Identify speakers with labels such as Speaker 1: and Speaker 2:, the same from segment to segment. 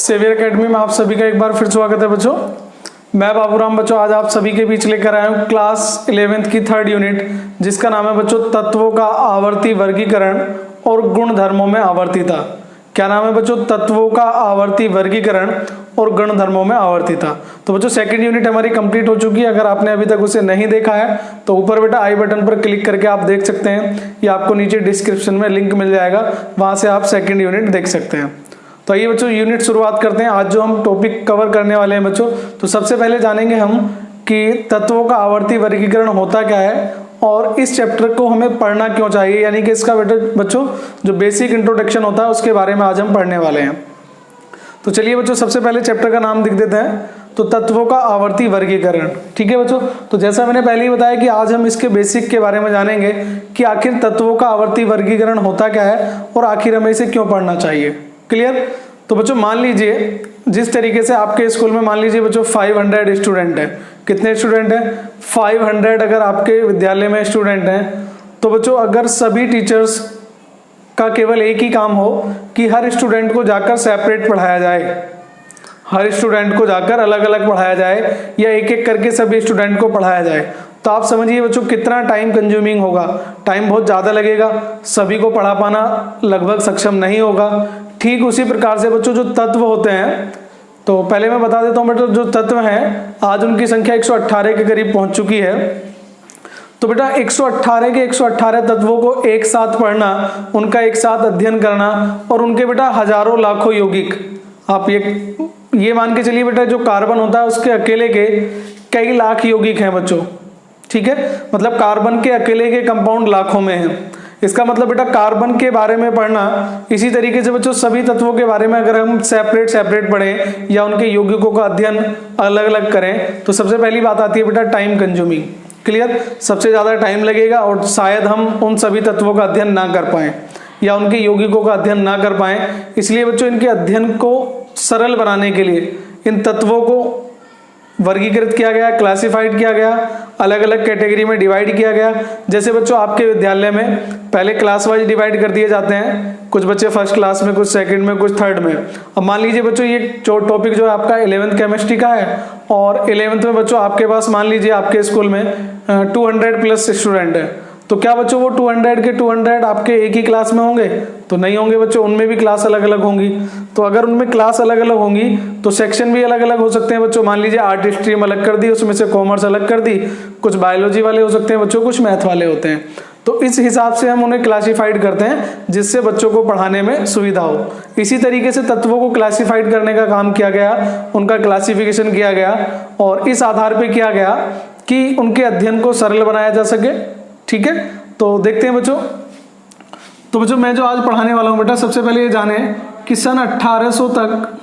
Speaker 1: Saviour academy में आप सभी का एक बार फिर स्वागत है बच्चों। मैं बाबूराम बच्चों आज आप सभी के बीच लेकर आया हूँ क्लास 11th की थर्ड यूनिट, जिसका नाम है बच्चों तत्वों का आवर्ती वर्गीकरण और गुण धर्मों में आवर्तीता। क्या नाम है बच्चों? तत्वों का आवर्ती वर्गीकरण और गुण धर्मों में आवर्तीता। तो बच्चों सेकंड यूनिट हमारी कंप्लीट हो चुकी है। अगर आपने अभी तक उसे नहीं देखा है तो ऊपर बेटा आई बटन पर क्लिक करके आप देख सकते हैं, या आपको नीचे डिस्क्रिप्शन में लिंक मिल जाएगा, वहां से आप सेकंड यूनिट देख सकते हैं। तो आइए बच्चों यूनिट शुरुआत करते हैं। आज जो हम टॉपिक कवर करने वाले हैं बच्चों, तो सबसे पहले जानेंगे हम कि तत्वों का आवर्ती वर्गीकरण होता क्या है और इस चैप्टर को हमें पढ़ना क्यों चाहिए, यानी कि इसका बेटा बच्चों जो बेसिक इंट्रोडक्शन होता है उसके बारे में आज हम पढ़ने वाले हैं। तो चलिए बच्चों सबसे पहले चैप्टर का नाम लिख देते हैं, तो तत्वों का आवर्ती वर्गीकरण। ठीक है बच्चों, तो जैसा मैंने पहले ही बताया कि आज हम इसके बेसिक के बारे में जानेंगे कि आखिर तत्वों का आवर्ती वर्गीकरण होता क्या है और आखिर हमें इसे क्यों पढ़ना चाहिए। क्लियर? तो बच्चों मान लीजिए जिस तरीके से आपके स्कूल में मान लीजिए बच्चों 500 स्टूडेंट है। कितने स्टूडेंट हैं? 500 अगर आपके विद्यालय में स्टूडेंट हैं तो बच्चों अगर सभी टीचर्स का केवल एक ही काम हो कि हर स्टूडेंट को जाकर सेपरेट पढ़ाया जाए, हर स्टूडेंट को जाकर अलग अलग पढ़ाया जाए या एक एक करके सभी स्टूडेंट को पढ़ाया जाए, तो आप समझिए बच्चों कितना टाइम कंज्यूमिंग होगा। टाइम बहुत ज़्यादा लगेगा, सभी को पढ़ा पाना लगभग सक्षम नहीं होगा। ठीक उसी प्रकार से बच्चों जो तत्व होते हैं, तो पहले मैं बता देता हूँ बेटा जो तत्व हैं आज उनकी संख्या 118 के करीब पहुंच चुकी है। तो बेटा 118 के 118 तत्वों को एक साथ पढ़ना, उनका एक साथ अध्ययन करना और उनके बेटा हजारों लाखों यौगिक, आप ये मान के चलिए बेटा जो कार्बन होता है उसके अकेले के कई लाख यौगिक हैं बच्चों। ठीक है, मतलब कार्बन के अकेले के कंपाउंड लाखों में हैं। इसका मतलब बेटा कार्बन के बारे में पढ़ना, इसी तरीके से बच्चों सभी तत्वों के बारे में अगर हम सेपरेट पढ़ें या उनके यौगिकों का अध्ययन अलग अलग करें तो सबसे पहली बात आती है बेटा टाइम कंज्यूमिंग। क्लियर? सबसे ज्यादा टाइम लगेगा और शायद हम उन सभी तत्वों का अध्ययन ना कर पाए या उनके यौगिकों का अध्ययन ना कर पाए। इसलिए बच्चों इनके अध्ययन को सरल बनाने के लिए इन तत्वों को वर्गीकृत किया गया, क्लासिफाइड किया गया, अलग अलग कैटेगरी में डिवाइड किया गया। जैसे बच्चों आपके विद्यालय में पहले क्लास वाइज डिवाइड कर दिए जाते हैं, कुछ बच्चे फर्स्ट क्लास में, कुछ सेकंड में, कुछ थर्ड में। अब मान लीजिए बच्चों ये जो टॉपिक जो है आपका 11th केमिस्ट्री का है और 11th में बच्चों आपके पास मान लीजिए आपके स्कूल में 200 प्लस स्टूडेंट है, तो क्या बच्चों वो 200 के 200 आपके एक ही क्लास में होंगे? तो नहीं होंगे बच्चों, उनमें भी क्लास अलग अलग होंगी। तो अगर उनमें क्लास अलग अलग होंगी तो सेक्शन भी अलग अलग हो सकते हैं बच्चों। मान लीजिए आर्ट स्ट्रीम अलग कर दी, उसमें से कॉमर्स अलग कर दी, कुछ बायोलॉजी वाले हो सकते हैं बच्चों, कुछ मैथ वाले होते हैं। तो इस हिसाब से हम उन्हें क्लासिफाइड करते हैं जिससे बच्चों को पढ़ाने में सुविधा हो। इसी तरीके से तत्वों को क्लासिफाइड करने का काम किया गया, उनका क्लासिफिकेशन किया गया और इस आधार पर किया गया कि उनके अध्ययन को सरल बनाया जा सके। ठीक है, तो देखते हैं बच्चों। तो बच्चों मैं जो आज पढ़ाने वाला हूं बेटा, सबसे पहले ये जाने कि सन 1800 तक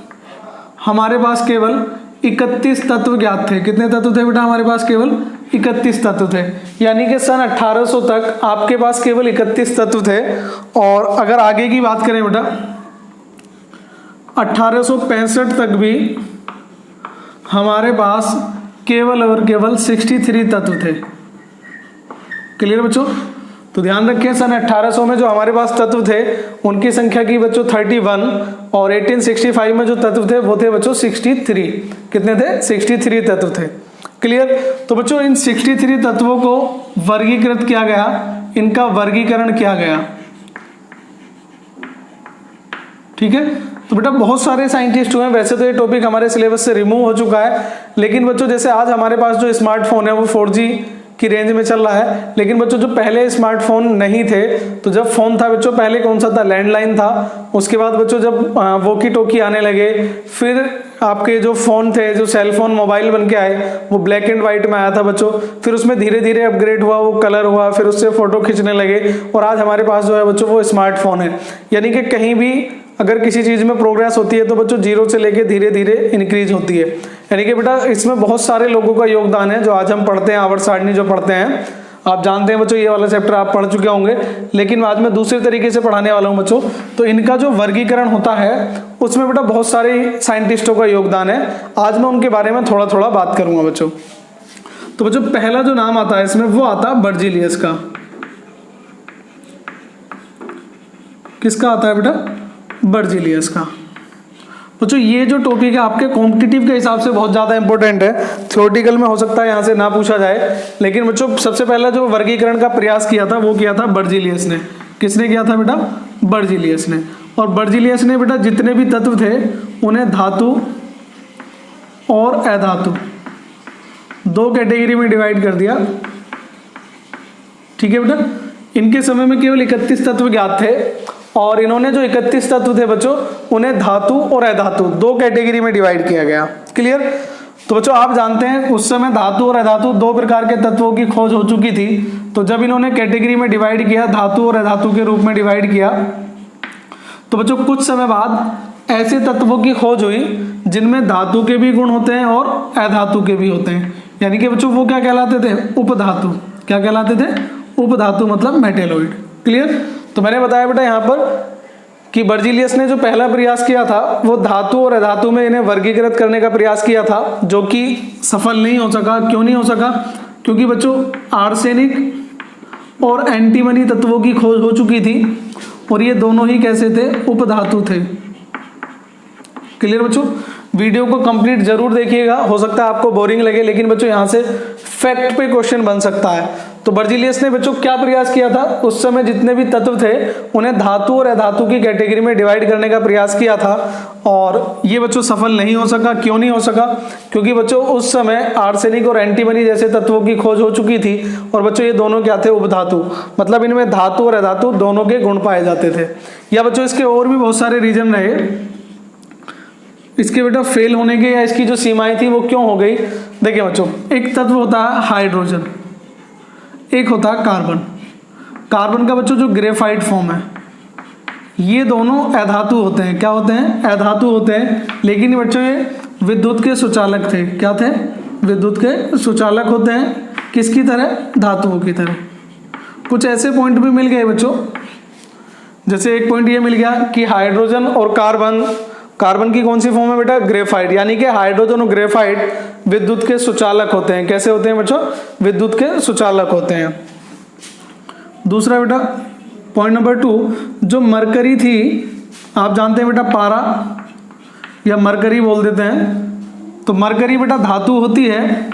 Speaker 1: हमारे पास केवल 31 तत्व ज्ञात थे। कितने तत्व थे बेटा? हमारे पास केवल 31 तत्व थे, यानी कि सन 1800 तक आपके पास केवल 31 तत्व थे। और अगर आगे की बात करें बेटा 1865 तक भी हमारे पास केवल और केवल 63 तत्व थे। क्लियर बच्चों? तो ध्यान रखें सन 1800 में जो हमारे पास तत्व थे उनकी संख्या की बच्चों 31 और 1865 में जो तत्व थे वो थे बच्चों 63। कितने थे? 63 तत्व थे। क्लियर? तो बच्चों इन 63 तत्वों को वर्गीकृत किया गया, इनका वर्गीकरण किया गया। ठीक है, तो बेटा बहुत सारे साइंटिस्ट हुए। वैसे तो ये टॉपिक हमारे सिलेबस से रिमूव हो चुका है, लेकिन बच्चों जैसे आज हमारे पास जो स्मार्टफोन है वो 4G की रेंज में चल रहा है। लेकिन बच्चों जो पहले स्मार्टफोन नहीं थे, तो जब फोन था बच्चों पहले कौन सा था? लैंडलाइन था। उसके बाद बच्चों जब वॉकी टॉकी आने लगे, फिर आपके जो फोन थे, जो सेल फोन मोबाइल बन के आए, वो ब्लैक एंड व्हाइट में आया था बच्चों। फिर उसमें धीरे धीरे अपग्रेड हुआ, वो कलर हुआ, फिर उससे फोटो खींचने लगे और आज हमारे पास जो है बच्चों वो स्मार्टफोन है। यानी कि कहीं भी अगर किसी चीज में प्रोग्रेस होती है तो बच्चों जीरो से लेके धीरे धीरे इंक्रीज होती है। यानी कि बेटा इसमें बहुत सारे लोगों का योगदान है जो आज हम पढ़ते हैं, आवर्त सारणी जो पढ़ते हैं। आप जानते हैं बच्चों ये वाला चैप्टर आप पढ़ चुके होंगे, लेकिन आज मैं दूसरे तरीके से पढ़ाने वाला हूं बच्चों। तो इनका जो वर्गीकरण होता है उसमें बेटा बहुत सारे साइंटिस्टों का योगदान है। आज मैं उनके बारे में थोड़ा थोड़ा बात करूंगा बच्चों। तो बच्चों पहला जो नाम आता है इसमें वो आता है बर्जीलियस का। किसका आता है बेटा? बर्जीलियस का। बच्चों ये जो टॉपिक है आपके कॉम्पिटिटिव के हिसाब से बहुत ज़्यादा इंपॉर्टेंट है, थ्योरेटिकल में हो सकता है यहाँ से ना पूछा जाए, लेकिन बच्चों सबसे पहला जो वर्गीकरण का प्रयास किया था वो किया था बर्जीलियस ने। किसने किया था बेटा? बर्जीलियस ने। और बर्जीलियस ने बेटा जितने भी तत्व थे उन्हें धातु और अधातु दो कैटेगरी में डिवाइड कर दिया। ठीक है बेटा, इनके समय में केवल 31 तत्व ज्ञात थे और इन्होंने जो 31 तत्व थे बच्चों उन्हें धातु और अधातु दो कैटेगरी में डिवाइड किया गया। क्लियर? तो बच्चों आप जानते हैं उस समय धातु और अधातु दो प्रकार के तत्वों की खोज हो चुकी थी, तो जब इन्होंने कैटेगरी में डिवाइड किया, धातु और अधातु के रूप में डिवाइड किया, तो बच्चों कुछ समय बाद ऐसे तत्वों की खोज हुई जिनमें धातु के भी गुण होते हैं और अधातु के भी होते हैं, यानी कि बच्चों वो क्या कहलाते थे? उपधातु। क्या कहलाते थे? उपधातु, मतलब मेटेलॉइड। क्लियर? तो मैंने बताया बेटा यहाँ पर कि बर्जीलियस ने जो पहला प्रयास किया था वो धातु और अधातु में इन्हें वर्गीकृत करने का प्रयास किया था, जो कि सफल नहीं हो सका। क्यों नहीं हो सका? क्योंकि बच्चों आर्सेनिक और एंटीमनी तत्वों की खोज हो चुकी थी और ये दोनों ही कैसे थे? उपधातु थे। क्लियर बच्चों? वीडियो को कंप्लीट जरूर देखिएगा, हो सकता है आपको बोरिंग लगे, लेकिन बच्चों यहाँ से फैक्ट पे क्वेश्चन बन सकता है। तो बर्जीलियस ने बच्चों क्या प्रयास किया था? उस समय जितने भी तत्व थे उन्हें धातु और अधातु की कैटेगरी में डिवाइड करने का प्रयास किया था और ये बच्चों सफल नहीं हो सका। क्यों नहीं हो सका? क्योंकि बच्चों उस समय आर्सेनिक और एंटीमनी जैसे तत्वों की खोज हो चुकी थी और बच्चों ये दोनों क्या थे? उपधातु, मतलब इनमें धातु और अधातु दोनों के गुण पाए जाते थे। या बच्चों इसके और भी बहुत सारे रीजन रहे इसके बेटा फेल होने के, या इसकी जो सीमाएं थी वो क्यों हो गई। देखिए बच्चों, एक तत्व होता है हाइड्रोजन, एक होता है कार्बन। कार्बन का बच्चों जो ग्रेफाइट फॉर्म है, ये दोनों अधातु होते हैं। क्या होते हैं? अधातु होते हैं, लेकिन बच्चों ये विद्युत के सुचालक थे। क्या थे? विद्युत के सुचालक होते हैं। किसकी तरह? धातुओं की तरह। कुछ ऐसे पॉइंट भी मिल गए बच्चों, जैसे एक पॉइंट ये मिल गया कि हाइड्रोजन और कार्बन की कौन सी फॉर्म है बेटा? ग्रेफाइट, यानी कि हाइड्रोजन और ग्रेफाइट विद्युत के सुचालक होते हैं। कैसे होते हैं बच्चों? विद्युत के सुचालक होते हैं। दूसरा बेटा पॉइंट नंबर 2, जो मरकरी थी, आप जानते हैं बेटा पारा या मरकरी बोल देते हैं, तो मरकरी बेटा धातु होती है,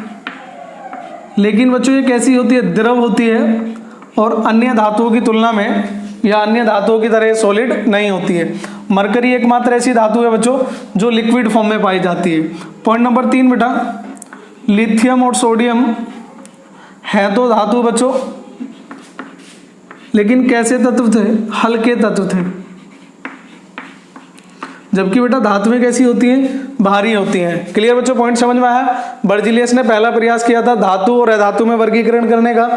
Speaker 1: लेकिन बच्चों ये कैसी होती है? द्रव होती है और अन्य धातुओं की तुलना में या अन्य धातुओं की तरह सॉलिड नहीं होती है। मरकरी एकमात्र ऐसी धातु है बच्चों जो लिक्विड फॉर्म में पाई जाती है। पॉइंट नंबर 3 बेटा, लिथियम और सोडियम है तो धातु बच्चों, लेकिन कैसे तत्व थे? हल्के तत्व थे, जबकि बेटा धातुएं कैसी होती हैं? भारी होती हैं। क्लियर बच्चों? पॉइंट समझ में आया? बर्जीलियस ने पहला प्रयास किया था धातु और अधातु में वर्गीकरण करने का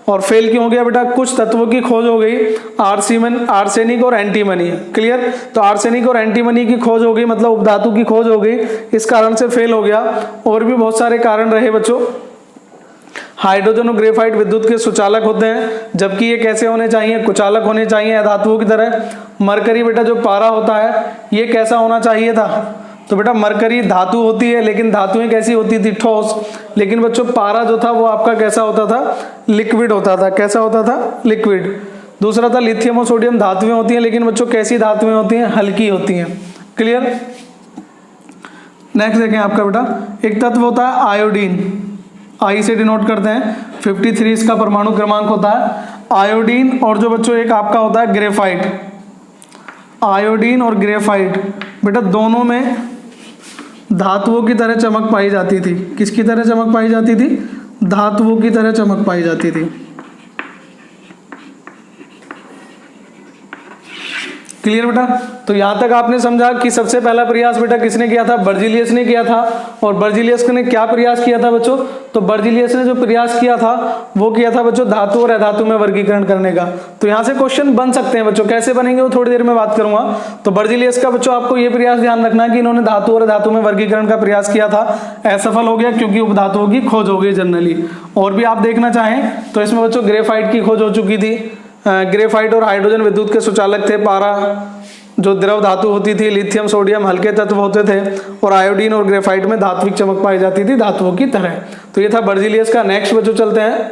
Speaker 1: और फेल क्यों हो गया बेटा? कुछ तत्वों की खोज हो गई, आर्सेनिक और एंटीमनी। क्लियर? तो आर्सेनिक और एंटीमनी की खोज हो गई, मतलब उपधातु की खोज हो गई, इस कारण से फेल हो गया। और भी बहुत सारे कारण रहे बच्चों। हाइड्रोजन और ग्रेफाइट विद्युत के सुचालक होते हैं, जबकि ये कैसे होने चाहिए? कुचालक होने चाहिए धातुओं की तरह। मरकरी बेटा जो पारा होता है, ये कैसा होना चाहिए था? तो बेटा मरकरी धातु होती है, लेकिन धातुएं कैसी होती थी? ठोस। लेकिन बच्चों पारा जो था वो आपका कैसा होता था? लिक्विड होता था। कैसा होता था? लिक्विड। दूसरा था लिथियम और सोडियम धातुएं होती हैं, लेकिन बच्चों कैसी धातुएं होती हैं? हल्की होती हैं। क्लियर? नेक्स्ट देखें आपका बेटा, एक तत्व होता है आयोडीन, आई से डिनोट करते हैं, 53 इसका परमाणु क्रमांक होता है। आयोडीन और जो बच्चों एक आपका होता है ग्रेफाइट, आयोडीन और ग्रेफाइट बेटा दोनों में धातुओं की तरह चमक पाई जाती थी। किसकी तरह चमक पाई जाती थी? धातुओं की तरह चमक पाई जाती थी। क्लियर बेटा? तो यहां तक आपने समझा कि सबसे पहला प्रयास बेटा किसने किया था? बर्जीलियस ने किया था। और बर्जीलियस ने क्या प्रयास किया था बच्चों? तो बर्जीलियस ने जो प्रयास किया था वो किया था बच्चों धातु और अधातु में वर्गीकरण करने का। तो यहां से क्वेश्चन बन सकते हैं बच्चों, कैसे बनेंगे वो थोड़ी देर में बात करूंगा। तो बर्जीलियस का बच्चों आपको ये प्रयास ध्यान रखना कि इन्होंने धातु और अधातु में वर्गीकरण का प्रयास किया था, असफल हो गया क्योंकि उपधातुओं की खोज हो गई जनरली। और भी आप देखना चाहें तो इसमें बच्चों ग्रेफाइट की खोज हो चुकी थी। ग्रेफाइट और हाइड्रोजन विद्युत के सुचालक थे, पारा जो द्रव धातु होती थी, लिथियम सोडियम हल्के तत्व होते थे, और आयोडीन और ग्रेफाइट में धात्विक चमक पाई जाती थी धातुओं की तरह। तो ये था बर्जीलियस का। नेक्स्ट बच्चों चलते हैं।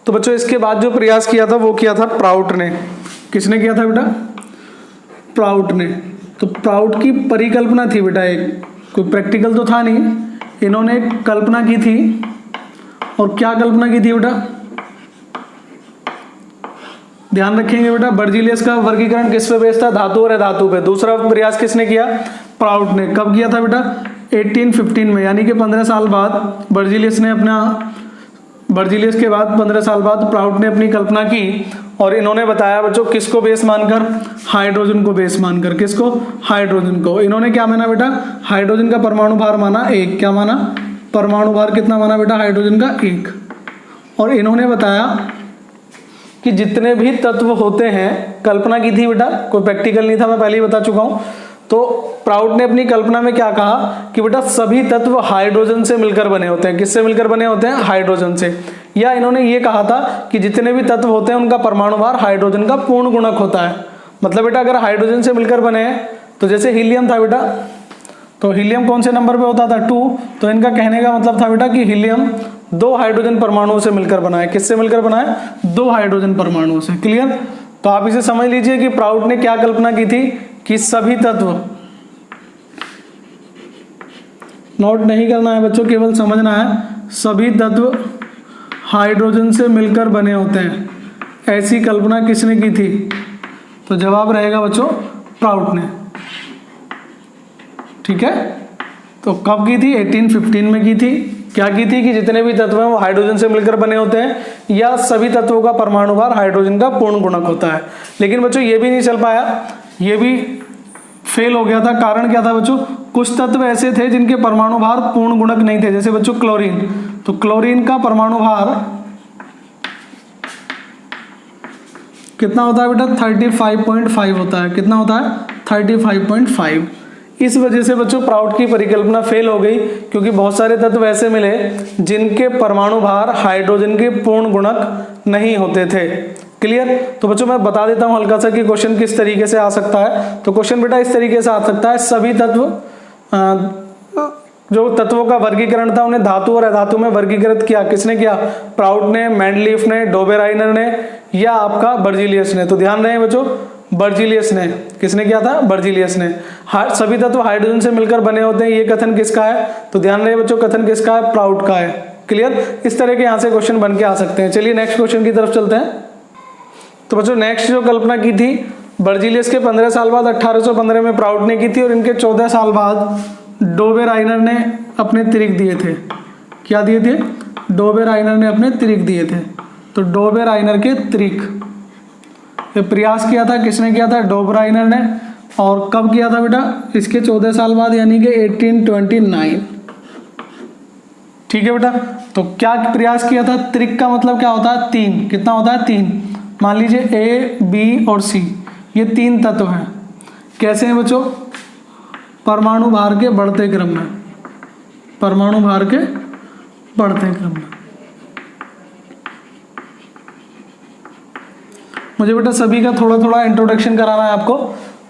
Speaker 1: तो बच्चों इसके बाद जो प्रयास किया था वो किया था प्राउट ने। किसने किया था बेटा? प्राउट ने। तो प्राउड की परिकल्पना थी बेटा, एक कोई प्रैक्टिकल तो था नहीं, इन्होंने एक कल्पना की थी। और क्या कल्पना की थी बेटा, ध्यान रखेंगे बेटा, बर्जीलियस का वर्गीकरण किस पे बेस्ड था, धातु और अधातु पे। दूसरा प्रयास किसने किया, प्राउड ने। कब किया था बेटा, 1815 में, यानी कि 15 साल बाद बर्जीलियस के बाद 15 साल बाद प्राउड ने अपनी कल्पना की। और इन्होंने बताया बच्चों किसको बेस मानकर, हाइड्रोजन को बेस मानकर। किसको, हाइड्रोजन को। इन्होंने क्या माना बेटा, हाइड्रोजन का परमाणु भार माना 1। क्या माना, परमाणु भार कितना माना बेटा, हाइड्रोजन का 1। और इन्होंने बताया कि जितने भी तत्व होते हैं, कल्पना की थी बेटा, कोई प्रैक्टिकल नहीं था, मैं पहले ही बता चुका हूं। तो प्राउड ने अपनी कल्पना में क्या कहा कि बेटा सभी तत्व हाइड्रोजन से मिलकर बने होते हैं। किससे मिलकर बने होते हैं, हाइड्रोजन से। या इन्होंने ये कहा था कि जितने भी तत्व होते हैं उनका परमाणु भार हाइड्रोजन का पूर्ण गुणक होता है। मतलब बेटा अगर हाइड्रोजन से मिलकर बने हैं, तो जैसे हीलियम था बेटा, तो हीलियम कौन से नंबर पे होता था, 2। तो इनका कहने का मतलब था बेटा कि हीलियम 2 हाइड्रोजन परमाणुओं से मिलकर बना है। किससे मिलकर बना है, 2 हाइड्रोजन परमाणुओं से। क्लियर। तो आप इसे समझ लीजिए कि प्राउड ने क्या कल्पना की थी कि सभी तत्व, नोट नहीं करना है बच्चों, केवल समझना है, सभी तत्व हाइड्रोजन से मिलकर बने होते हैं। ऐसी कल्पना किसने की थी, तो जवाब रहेगा बच्चों प्राउड ने। ठीक है। तो कब की थी, 1815 में की थी। क्या की थी कि जितने भी तत्व हैं वो हाइड्रोजन से मिलकर बने होते हैं, या सभी तत्वों का परमाणु भार हाइड्रोजन का पूर्ण गुणक होता है। लेकिन बच्चों ये भी नहीं चल पाया, ये भी फेल हो गया था। कारण क्या था बच्चों, कुछ तत्व ऐसे थे जिनके परमाणु भार पूर्ण गुणक नहीं थे। जैसे बच्चों क्लोरीन, तो क्लोरीन का परमाणु भार कितना होता है बेटा, 35.5 होता है। कितना होता है, 35.5। इस वजह से बच्चों प्राउड की परिकल्पना फेल हो गई, क्योंकि बहुत सारे तत्व ऐसे मिले जिनके परमाणु भार हाइड्रोजन के पूर्ण गुणक नहीं होते थे। क्लियर। तो बच्चों मैं बता देता हूं हल्का सा कि क्वेश्चन किस तरीके से आ सकता है। तो क्वेश्चन बेटा इस तरीके से आ सकता है, सभी तत्व जो तत्वों का वर्गीकरण था उन्हें धातु और अधातु में वर्गीकृत किया। किसने किया, प्राउड ने, मेंडलीफ ने, डोबेराइनर ने, या आपका बर्जीलियस ने। तो ध्यान रहे बच्चों, बर्जीलियस ने। किसने किया था, बर्जीलियस ने। सभी तत्व हाइड्रोजन से मिलकर बने होते हैं, ये कथन किसका है, तो ध्यान रहे बच्चों, कथन किसका है, प्राउड का है। क्लियर। इस तरह के यहां से क्वेश्चन बन के आ सकते हैं। चलिए नेक्स्ट क्वेश्चन की तरफ चलते हैं। तो बच्चों नेक्स्ट जो कल्पना की थी बर्जीलियस के 15 साल बाद 1815 में प्राउड ने की थी, और इनके 14 साल बाद डोबेराइनर ने अपने तिरिक दिए थे। क्या दिए थे, डोबेराइनर ने अपने तिरिक दिए थे। तो डोबेराइनर के तिरिक, ये प्रयास किया था, किसने किया था, डोबेराइनर ने। और कब किया था बेटा, इसके 14 साल बाद, यानी कि 1829। ठीक है बेटा। तो क्या प्रयास किया था, त्रिक का मतलब क्या होता है, 3। कितना होता है, 3। मान लीजिए ए, बी और सी, ये 3 तत्व हैं। कैसे हैं बच्चों, परमाणु भार के बढ़ते क्रम में, परमाणु भार के बढ़ते क्रम में। मुझे बेटा सभी का थोड़ा थोड़ा इंट्रोडक्शन कराना है आपको।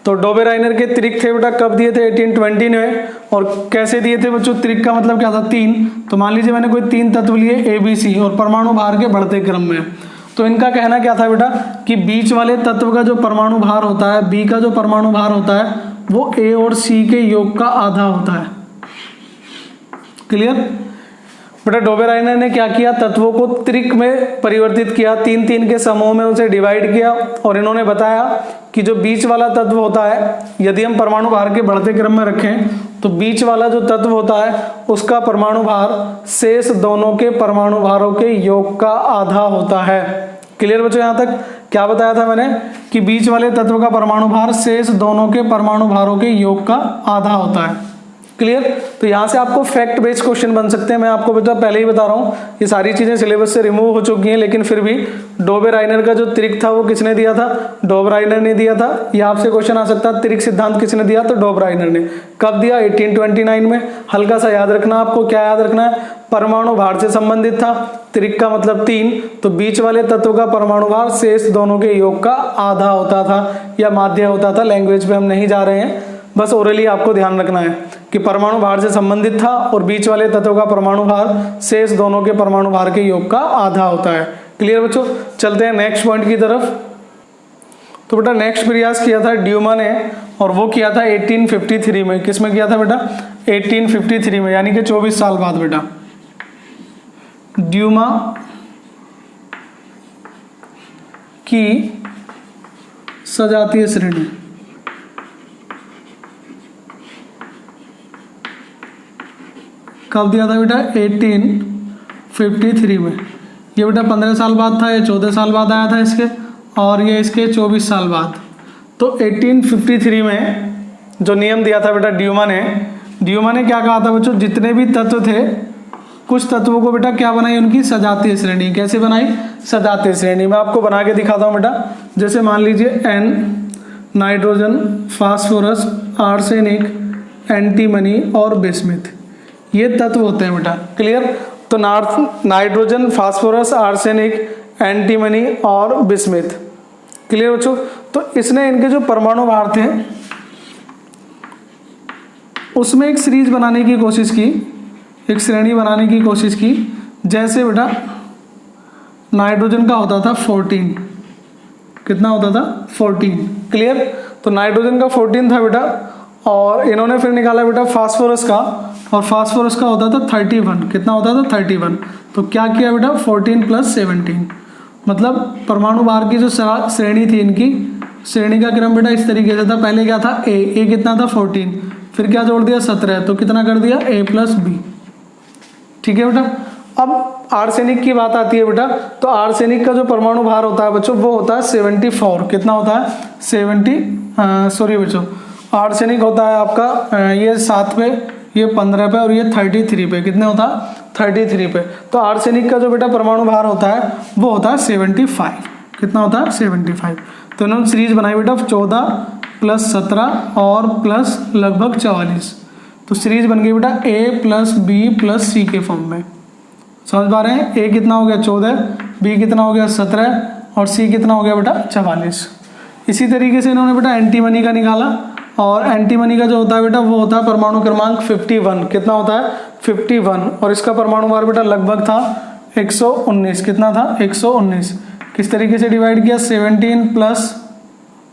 Speaker 1: तो डोबेराइनर के त्रिक थे बेटा, कब दिए थे, 1820 में। और कैसे दिए थे बच्चों, त्रिक का मतलब क्या था, 3। तो मान लीजिए मैंने कोई 3 तत्व लिए ए, बी, सी, और परमाणु भार के बढ़ते क्रम में। तो इनका कहना क्या था बेटा कि बीच वाले तत्व का जो परमाणु भार होता है, बी का जो परमाणु भार होता है, वो ए और सी के योग का आधा होता है। क्लियर। बेटा डोबेराइनर ने क्या किया, तत्वों को त्रिक में परिवर्तित किया, 3-3 के समूह में उसे डिवाइड किया। और इन्होंने बताया कि जो बीच वाला तत्व होता है, यदि हम परमाणु भार के बढ़ते क्रम में रखें, तो बीच वाला जो तत्व होता है उसका परमाणु भार शेष दोनों के परमाणु भारों के योग का आधा होता है। क्लियर बच्चों, यहां तक क्या बताया था मैंने कि बीच वाले तत्व का परमाणु भार शेष दोनों के परमाणु भारों के योग का आधा होता है। क्लियर। तो यहां से आपको फैक्ट बेस्ड क्वेश्चन बन सकते हैं। मैं आपको बेटा पहले ही बता रहा हूं, ये सारी चीजें सिलेबस से रिमूव हो चुकी हैं, लेकिन फिर भी डोबेराइनर का जो त्रिक था वो किसने दिया था, डोबेराइनर ने दिया था। ये आपसे क्वेश्चन आ सकता है, त्रिक सिद्धांत किसने दिया, तो डोबेराइनर ने। कब दिया, 1829 में। हल्का सा याद रखना, आपको क्या याद रखना है, परमाणु भार से संबंधित था, त्रिक का मतलब 3, तो बीच वाले तत्व का परमाणु भार शेष दोनों के योग का आधा होता था या माध्य होता था। लैंग्वेज पे हम नहीं जा रहे हैं, बस ओरली आपको ध्यान रखना है कि परमाणु भार से संबंधित था और बीच वाले तत्वों का परमाणु भार शेष दोनों के परमाणु भार के योग का आधा होता है। क्लियर बच्चों। चलते हैं नेक्स्ट पॉइंट की तरफ। तो बेटा नेक्स्ट प्रयास किया था ड्यूमा ने, और वो किया था 1853 में। किस में किया था बेटा? 1853 में, यानी कि 24 साल बाद बेटा। ड्यूमा की सजातीय श्रेणी कब दिया था बेटा? 1853 में। ये बेटा 15 साल बाद था, ये 14 साल बाद आया था इसके, और ये इसके 24 साल बाद। तो 1853 में जो नियम दिया था बेटा ड्यूमा ने क्या कहा था बच्चों? जितने भी तत्व थे, कुछ तत्वों को बेटा क्या बनाई? उनकी सजातीय श्रेणी। कैसे बनाई? सजातीय श्रेणी। मैं आपको बना के दिखाता हूँ बेटा। जैसे मान लीजिए N nitrogen, phosphorus, arsenic, antimony और बिस्मिथ, ये तत्व होते हैं बेटा। क्लियर? तो नाइट्रोजन, फास्फोरस, आर्सेनिक, एंटीमनी और बिस्मिथ। क्लियर बच्चों? तो इसने इनके जो परमाणु भार थे उसमें एक सीरीज बनाने की कोशिश की, एक श्रेणी बनाने की कोशिश की। जैसे बेटा नाइट्रोजन का होता था 14, कितना होता था? 14। क्लियर? तो नाइट्रोजन का 14 था बेटा, और इन्होंने फिर निकाला बेटा फास्फोरस का, और फास्फोरस का होता था 31। कितना होता था? 31। तो क्या किया बेटा? 14 + 17, मतलब परमाणु भार की जो श्रेणी थी, इनकी श्रेणी का क्रम बेटा इस तरीके से था। पहले क्या था? ए कितना था? 14, फिर क्या जोड़ दिया? 17, तो कितना कर दिया? A + B। ठीक है बेटा? अब आर्सेनिक की बात आती है बेटा। तो आर्सेनिक का जो परमाणु भार होता है बच्चों वो होता है 74। कितना होता है? 70, सॉरी बच्चों, आर्सेनिक होता है आपका ये 7 पे, ये 15 पे, और ये 33 पे। कितने होता है? 33 पे। तो आर्सेनिक का जो बेटा परमाणु भार होता है वो होता है 75। कितना होता है? 75। तो इन्होंने सीरीज बनाई बेटा 14 + 17 और प्लस लगभग 44। तो सीरीज बन गई बेटा A + B + C के फॉर्म में। समझ पा रहे हैं? A कितना हो गया? 14, B कितना हो गया? 17, और C कितना हो गया बेटा? 44। इसी तरीके से इन्होंने बेटा एंटीमनी का निकाला, और एंटीमनी का जो होता है बेटा वो होता है परमाणु क्रमांक 51। कितना होता है? 51, और इसका परमाणु भार बेटा लगभग था 119। कितना था? 119। किस तरीके से डिवाइड किया? 14 +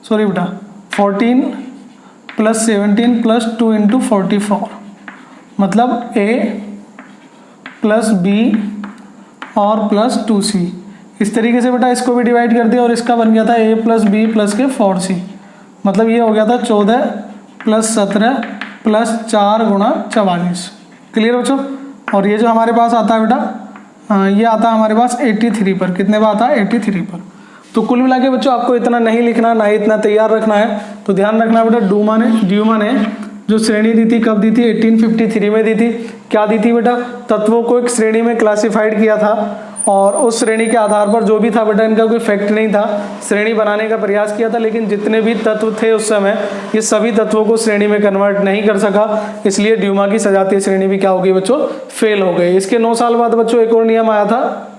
Speaker 1: 17 + 2 × 44, मतलब A + B और + 2C। इस तरीके से बेटा इसको भी डिवाइड कर दिया, और इसका बन गया था A + B + के 4C, मतलब ये हो गया था 14 + 17 + 4 × 44। क्लियर बच्चों? और ये जो हमारे पास आता है बेटा, ये आता है हमारे पास 83 पर। कितने पर आता है? 83 पर। तो कुल मिला के बच्चों आपको इतना नहीं लिखना, ना ही इतना तैयार रखना है। तो ध्यान रखना बेटा, ड्यूमा ने जो श्रेणी दी थी कब दी थी? 1853 में दी थी। क्या दी थी बेटा? तत्वों को एक श्रेणी में क्लासिफाइड किया था, और उस श्रेणी के आधार पर जो भी था बेटा, इनका कोई फैक्ट नहीं था, श्रेणी बनाने का प्रयास किया था, लेकिन जितने भी तत्व थे उस समय ये सभी तत्वों को श्रेणी में कन्वर्ट नहीं कर सका। इसलिए ड्यूमा की सजातीय श्रेणी भी क्या हो गई बच्चों? फेल हो गई। इसके 9 साल बाद बच्चों एक और नियम आया था।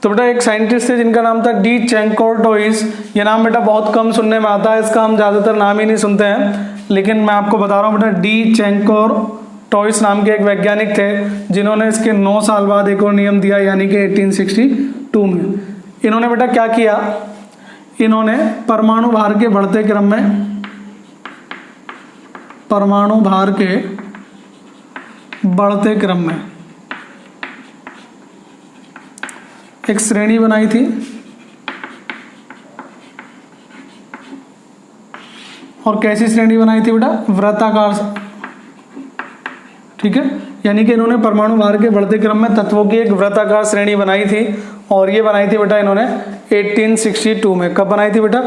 Speaker 1: तो बेटा एक साइंटिस्ट थे जिनका नाम था डी चैंकोर्टोइस। ये नाम बेटा बहुत कम सुनने में आता है, इसका हम ज़्यादातर नाम ही नहीं सुनते हैं, लेकिन मैं आपको बता रहा हूँ बेटा, डी चैंकोर्टोइस नाम के एक वैज्ञानिक थे जिन्होंने इसके 9 साल बाद एक और नियम दिया, यानी कि 1862 में। इन्होंने बेटा क्या किया? इन्होंने परमाणु भार के बढ़ते क्रम में, परमाणु भार के बढ़ते क्रम में एक श्रेणी बनाई थी, और कैसी श्रेणी बनाई थी बेटा? वृत्ताकार। ठीक है, यानी कि इन्होंने परमाणु भार के बढ़ते क्रम में तत्वों की एक वृत्ताकार श्रेणी बनाई थी, और ये बनाई थी बेटा इन्होंने 1862 में। कब बनाई थी बेटा?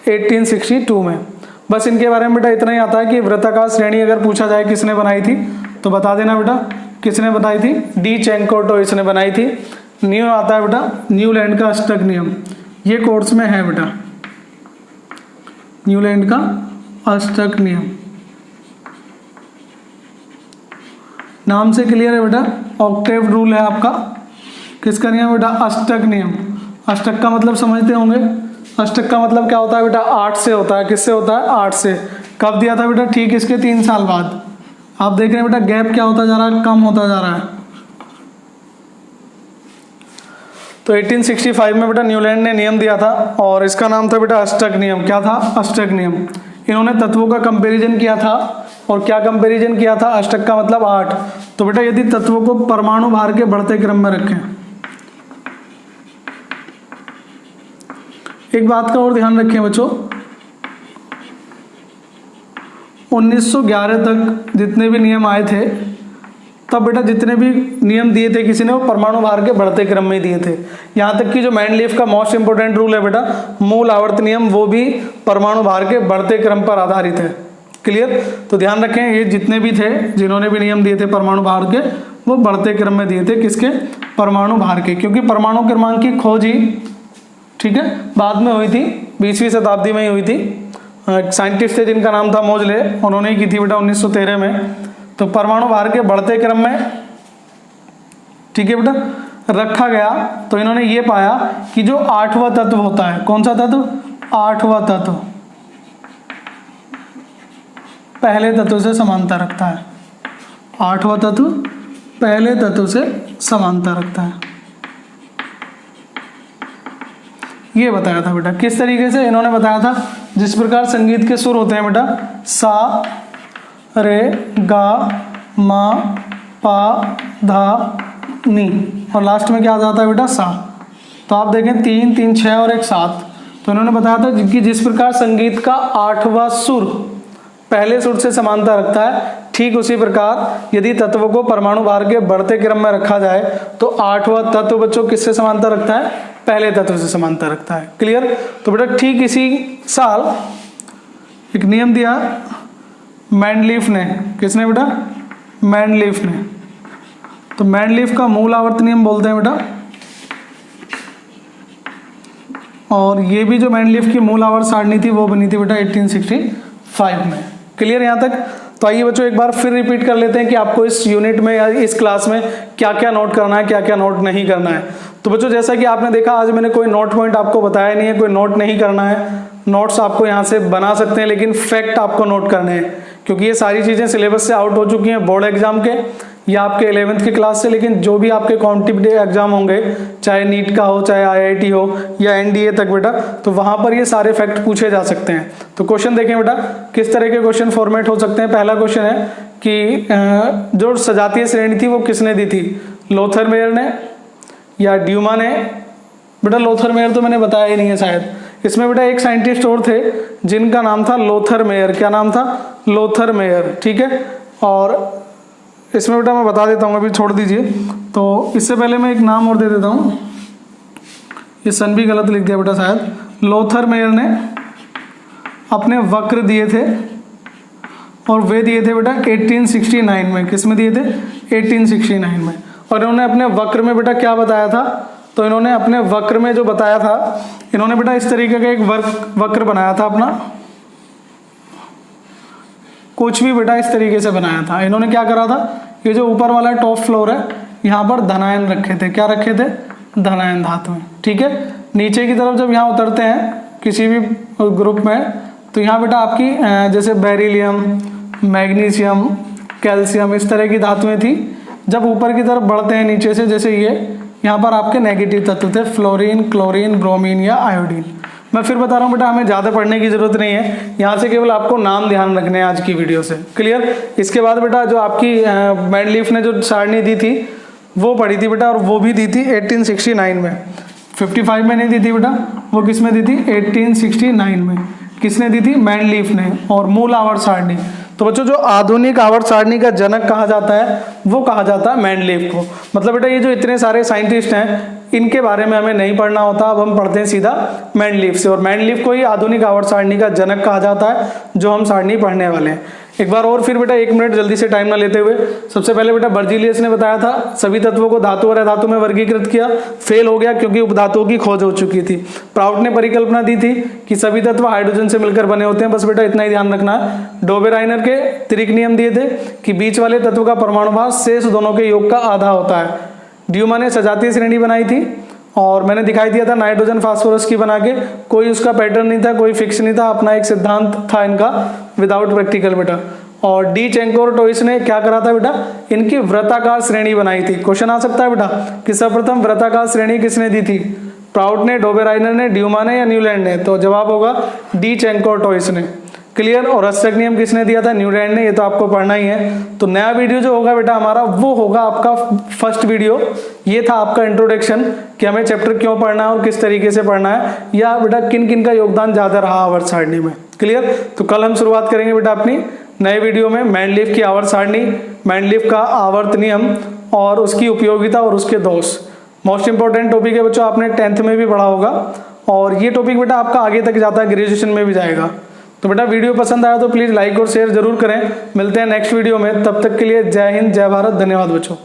Speaker 1: 1862 में। बस इनके बारे में बेटा इतना ही आता है कि वृत्ताकार श्रेणी अगर पूछा जाए किसने बनाई थी तो बता देना बेटा किसने बनाई थी? डी चैंकोर्टोइस ने बनाई थी। नियम आता है बेटा न्यूलैंड का अष्टक नियम, ये कोर्स में है बेटा, न्यूलैंड का अष्टक नियम। नाम से क्लियर है बेटा, ऑक्टेव रूल है आपका। किसका नियम बेटा? अष्टक नियम। अष्टक का मतलब समझते होंगे, अष्टक का मतलब क्या होता है बेटा? 8 से होता है। किससे होता है? 8 से। कब दिया था बेटा? ठीक इसके 3 साल बाद। आप देख रहे हैं बेटा गैप क्या होता जा रहा है? कम होता जा रहा है। तो 1865 में बेटा न्यूलैंड ने नियम दिया था और इसका नाम था बेटा अष्टक नियम। क्या था? अष्टक नियम। इन्होंने तत्वों का कंपैरिजन किया था और क्या कंपैरिजन किया था? अष्टक का मतलब 8। तो बेटा यदि तत्वों को परमाणु भार के बढ़ते क्रम में रखें, एक बात का और ध्यान रखें बच्चों, 1911 तक जितने भी नियम आए थे तब बेटा जितने भी नियम दिए थे किसी ने वो परमाणु भार के बढ़ते क्रम में दिए थे। यहाँ तक कि जो मेंडलीफ का मोस्ट इंपोर्टेंट रूल है बेटा मूल आवर्त नियम, वो भी परमाणु भार के बढ़ते क्रम पर आधारित है। क्लियर? तो ध्यान रखें ये जितने भी थे जिन्होंने भी नियम दिए थे परमाणु भार के, वो बढ़ते क्रम में दिए थे। किसके? परमाणु भार के। क्योंकि परमाणु क्रमांक की खोज ही, ठीक है, बाद में हुई थी, 20वीं शताब्दी में ही हुई थी। एक साइंटिस्ट थे जिनका नाम था मोजले, उन्होंने ही की थी बेटा 1913 में। तो परमाणु भार के बढ़ते क्रम में, ठीक है बेटा, रखा गया तो इन्होंने ये पाया कि जो 8वां तत्व होता है, कौन सा तत्व? 8वां तत्व पहले तत्व से समानता रखता है। 8वां तत्व पहले तत्व से समानता रखता है, ये बताया था बेटा। किस तरीके से? इन्होंने बताया था जिस प्रकार संगीत के सुर होते हैं बेटा, सा रे गा मा पा धा नी, और लास्ट में क्या आ जाता है बेटा? सा। तो आप देखें 3 3 6 और 1 7। तो इन्होंने बताया था कि जिस प्रकार संगीत का 8वां सुर पहले सुर से समानता रखता है, ठीक उसी प्रकार यदि तत्वों को परमाणु भार के बढ़ते क्रम में रखा जाए तो 8वां तत्व बच्चों किससे समानता रखता है? पहले तत्व से समानता रखता है। क्लियर? तो बेटा ठीक इसी साल एक नियम दिया मेंडलीफ ने। किसने बेटा? मेंडलीफ ने। तो मेंडलीफ का मूल आवर्त नियम बोलते हैं बेटा, और ये भी जो मेंडलीफ की मूल आवर्त सारणी थी वो बनी थी बेटा 1865 में। क्लियर यहाँ तक? तो आइए बच्चों एक बार फिर रिपीट कर लेते हैं कि आपको इस यूनिट में या इस क्लास में क्या क्या नोट करना है, क्या क्या नोट नहीं करना है। तो बच्चों जैसा कि आपने देखा आज मैंने कोई नोट पॉइंट आपको बताया नहीं है, कोई नोट नहीं करना है। नोट्स आपको यहाँ से बना सकते हैं लेकिन फैक्ट आपको नोट करने हैं, क्योंकि ये सारी चीज़ें सिलेबस से आउट हो चुकी हैं बोर्ड एग्जाम के या आपके 11th की क्लास से। लेकिन जो भी आपके कॉम्पिटिटिव एग्जाम होंगे, चाहे नीट का हो, चाहे IIT हो या NDA तक बेटा, तो वहाँ पर ये सारे फैक्ट पूछे जा सकते हैं। तो क्वेश्चन देखें बेटा किस तरह के क्वेश्चन फॉर्मेट हो सकते हैं। पहला क्वेश्चन है कि जो सजातीय श्रेणी थी वो किसने दी थी? लोथर मेयर ने या ड्यूमा ने? बेटा लोथर मेयर तो मैंने बताया ही नहीं है शायद। इसमें बेटा एक साइंटिस्ट और थे जिनका नाम था लोथर मेयर। क्या नाम था? Lothar Meyer. ठीक है, और इसमें बेटा मैं बता देता हूँ, अभी छोड़ दीजिए। तो इससे पहले मैं एक नाम और दे देता हूँ, ये सन भी गलत लिख दिया बेटा शायद। लोथर मेयर ने अपने वक्र दिए थे और वे दिए थे बेटा 1869 में। किस में दिए थे? 1869 में। और इन्होंने अपने वक्र में बेटा क्या बताया था? तो इन्होंने अपने वक्र में जो बताया था, इन्होंने बेटा इस तरीके का एक वक्र बनाया था अपना, कुछ भी बेटा इस तरीके से बनाया था। इन्होंने क्या करा था, ये जो ऊपर वाला टॉप फ्लोर है यहाँ पर धनायन रखे थे। क्या रखे थे? धनायन धातु में। ठीक है, नीचे की तरफ जब यहाँ उतरते हैं किसी भी ग्रुप में, तो यहाँ बेटा आपकी जैसे बेरिलियम, मैग्नीशियम, कैल्शियम, इस तरह की धातुएं थी। जब ऊपर की तरफ बढ़ते हैं नीचे से, जैसे ये यहाँ पर आपके नेगेटिव तत्व थे, फ्लोरीन, क्लोरीन, ब्रोमीन या आयोडीन। मैं फिर बता रहा हूँ बेटा, हमें ज़्यादा पढ़ने की जरूरत नहीं है, यहाँ से केवल आपको नाम ध्यान रखने हैं आज की वीडियो से। क्लियर? इसके बाद बेटा जो आपकी मेंडलीफ ने जो सारणी दी थी वो पढ़ी थी बेटा, और वो भी दी थी 1869 में। 55 में नहीं दी थी बेटा, वो किस में दी थी? 1869 में। किसने दी थी? मेंडलीफ ने। और मूल आवर्त सारणी, तो बच्चों जो आधुनिक आवर्त सारणी का जनक कहा जाता है वो कहा जाता है मेंडलीफ को। मतलब बेटा ये जो इतने सारे साइंटिस्ट हैं इनके बारे में हमें नहीं पढ़ना होता, अब हम पढ़ते हैं सीधा मेंडलीफ से। और मेंडलीफ को ही आधुनिक आवर्त सारणी का जनक कहा जाता है, जो हम सारणी पढ़ने वाले हैं। एक बार और फिर बेटा 1 मिनट जल्दी से टाइम ना लेते हुए, सबसे पहले बेटा बर्जीलियस ने बताया था सभी तत्वों को धातु और अधातु में वर्गीकृत किया, फेल हो गया क्योंकि उपधातुओं की खोज हो चुकी थी। प्राउड ने परिकल्पना दी थी कि सभी तत्व हाइड्रोजन से मिलकर बने होते हैं। बस बेटा इतना ही ध्यान रखना है। डोबेराइनर के त्रिक नियम दिए थे कि बीच वाले तत्व का परमाणु भार शेष दोनों के योग का आधा होता है। ड्यूमा ने सजातीय श्रेणी बनाई थी और मैंने दिखाई दिया था नाइट्रोजन फास्फोरस की बना के, कोई उसका पैटर्न नहीं था, कोई फिक्स नहीं था, अपना एक सिद्धांत था इनका विदाउट प्रैक्टिकल बेटा। और डी चेंको और टोइस ने क्या करा था बेटा, इनकी वृत्ताकार श्रेणी बनाई थी। क्वेश्चन आ सकता है बेटा कि सर्वप्रथम वृत्ताकार श्रेणी किसने दी थी, प्राउट ने, डोबेराइनर ने, ड्यूमा ने या न्यूलैंड ने? तो जवाब होगा डी चेंको और टोइस ने। क्लियर। और अस्टक नियम किसने दिया था, न्यूलैंड ने। ये तो आपको पढ़ना ही है। तो नया वीडियो जो होगा बेटा हमारा वो होगा आपका फर्स्ट वीडियो। ये था आपका इंट्रोडक्शन कि हमें चैप्टर क्यों पढ़ना है और किस तरीके से पढ़ना है, या बेटा किन किन का योगदान ज्यादा रहा आवर्त सारणी में। क्लियर। तो कल हम शुरुआत करेंगे बेटा अपनी नए वीडियो में मैंडलीफ की आवर्त सारणी, मैंडलीफ का आवर्त नियम और उसकी उपयोगिता और उसके दोष। मोस्ट इंपॉर्टेंट टॉपिक है बच्चों, आपने 10th में भी पढ़ा होगा और ये टॉपिक बेटा आपका आगे तक जाता है, ग्रेजुएशन में भी जाएगा। तो बेटा वीडियो पसंद आया तो प्लीज लाइक और शेयर जरूर करें। मिलते हैं नेक्स्ट वीडियो में, तब तक के लिए जय हिंद, जय भारत, धन्यवाद बच्चों।